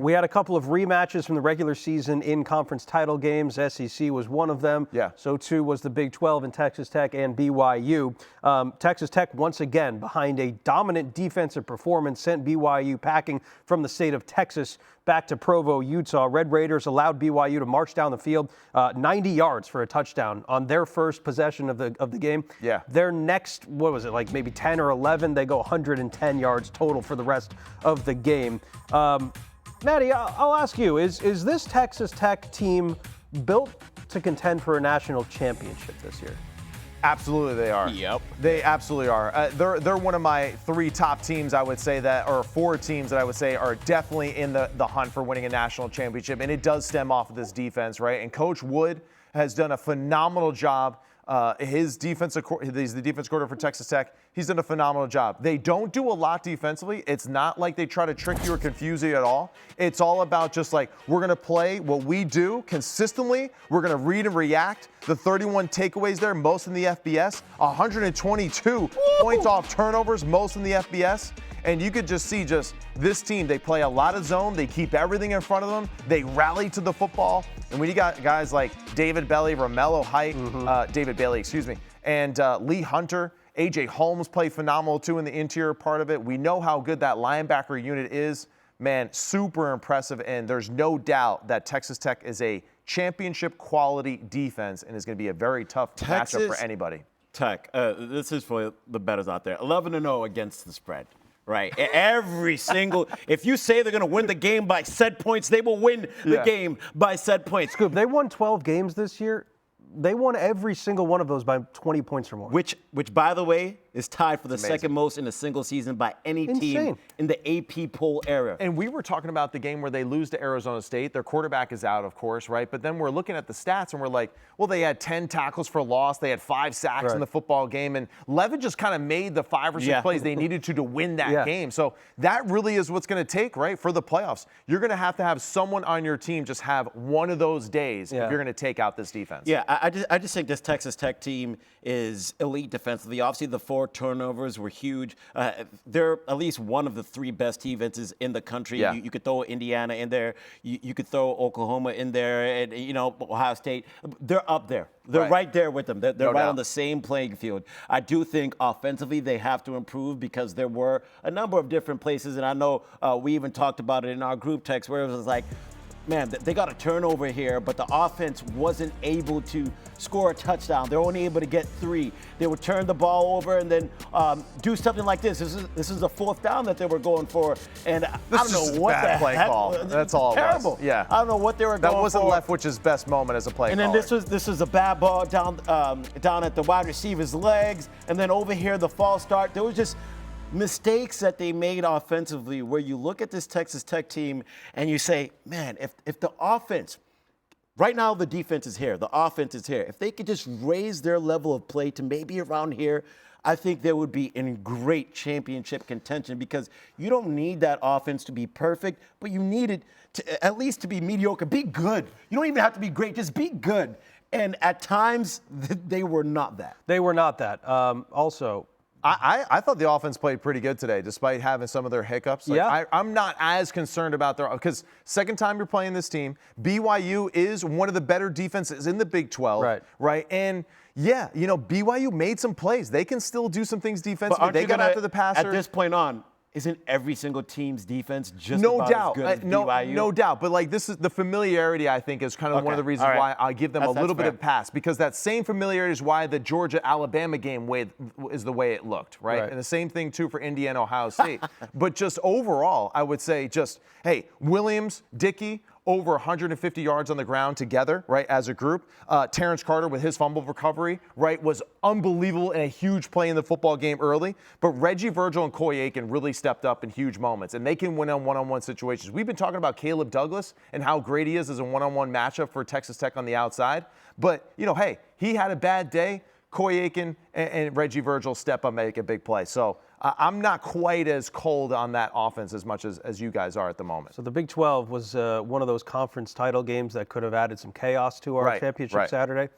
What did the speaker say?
we had a couple of rematches from the regular season in conference title games. SEC was one of them. Yeah. So too was the Big 12 in Texas Tech and BYU. Texas Tech once again behind a dominant defensive performance sent BYU packing from the state of Texas back to Provo, Utah. Red Raiders allowed BYU to march down the field 90 yards for a touchdown on their first possession of the game. Yeah. Their next, what was it, like maybe 10 or 11, they go 110 yards total for the rest of the game. Maddie, I'll ask you, is this Texas Tech team built to contend for a national championship this year? Absolutely they are. Yep. They absolutely are. They're one of my 3 top teams, I would say, that, or 4 teams that I would say are definitely in the hunt for winning a national championship. And it does stem off of this defense, right? And Coach Wood has done a phenomenal job. He's the defense coordinator for Texas Tech. He's done a phenomenal job. They don't do a lot defensively. It's not like they try to trick you or confuse you at all. It's all about just like, we're going to play what we do consistently. We're going to read and react. The 31 takeaways there, most in the FBS. 122 points off turnovers, most in the FBS. And you could just see this team, they play a lot of zone. They keep everything in front of them. They rally to the football. And when you got guys like David Bailey, Romello Height, and Lee Hunter, A.J. Holmes play phenomenal too in the interior part of it. We know how good that linebacker unit is. Man, super impressive. And there's no doubt that Texas Tech is a championship quality defense and is going to be a very tough matchup for anybody. Tech, this is for the bettors out there. 11-0 against the spread. Right. Every single, if you say they're going to win the game by set points, they will win the game by set points. Scoop, they won 12 games this year. They won every single one of those by 20 points or more. Which by the way, is tied for the second most in a single season by any team in the AP poll era. And we were talking about the game where they lose to Arizona State. Their quarterback is out, of course, right? But then we're looking at the stats and we're like, well, they had 10 tackles for loss. They had 5 sacks in the football game. And Levin just kind of made the 5 or 6 plays they needed to win that game. So that really is what's going to take, right, for the playoffs. You're going to have someone on your team just have one of those days if you're going to take out this defense. Yeah, I just think this Texas Tech team is elite defensively. Obviously, the 4 turnovers were huge. They're at least one of the 3 best defenses in the country. Yeah. You could throw Indiana in there. You could throw Oklahoma in there, and Ohio State. They're up there. They're right there with them. They're right on the same playing field. I do think offensively they have to improve because there were a number of different places, and I know we even talked about it in our group text where it was like, man, they got a turnover here, but the offense wasn't able to score a touchdown. They're only able to get 3. They would turn the ball over and then do something like this. This is the 4th down that they were going for, and I don't know what the play heck. Call. That's all. Terrible. It was. Yeah. I don't know what they were going for. That wasn't Leftwich's best moment as a play and caller. then this was a bad ball down at the wide receiver's legs, and then over here the false start. There was just mistakes that they made offensively where you look at this Texas Tech team and you say, man, if the offense, right now the defense is here, the offense is here. If they could just raise their level of play to maybe around here, I think they would be in great championship contention because you don't need that offense to be perfect, but you need it to at least to be mediocre. Be good. You don't even have to be great. Just be good. And at times, they were not that. They were not that. Also, I thought the offense played pretty good today, despite having some of their hiccups. I'm not as concerned about because second time you're playing this team, BYU is one of the better defenses in the Big 12, right? And yeah, BYU made some plays. They can still do some things defensively. They got after the passer. At this point on, isn't every single team's defense just about as good as BYU? No doubt. But like this is the familiarity, I think, is kind of one of the reasons why I give them a little bit of pass. Because that same familiarity is why the Georgia-Alabama game is the way it looked, right? And the same thing, too, for Indiana-Ohio State. But just overall, I would say hey, Williams, Dickey, over 150 yards on the ground together, right, as a group. Terrence Carter with his fumble recovery, right, was unbelievable and a huge play in the football game early. But Reggie Virgil and Coy Aiken really stepped up in huge moments, and they can win on one-on-one situations. We've been talking about Caleb Douglas and how great he is as a one-on-one matchup for Texas Tech on the outside. But, hey, he had a bad day. Coy Aiken and Reggie Virgil step up and make a big play. So I'm not quite as cold on that offense as much as you guys are at the moment. So the Big 12 was one of those conference title games that could have added some chaos to our championship Saturday.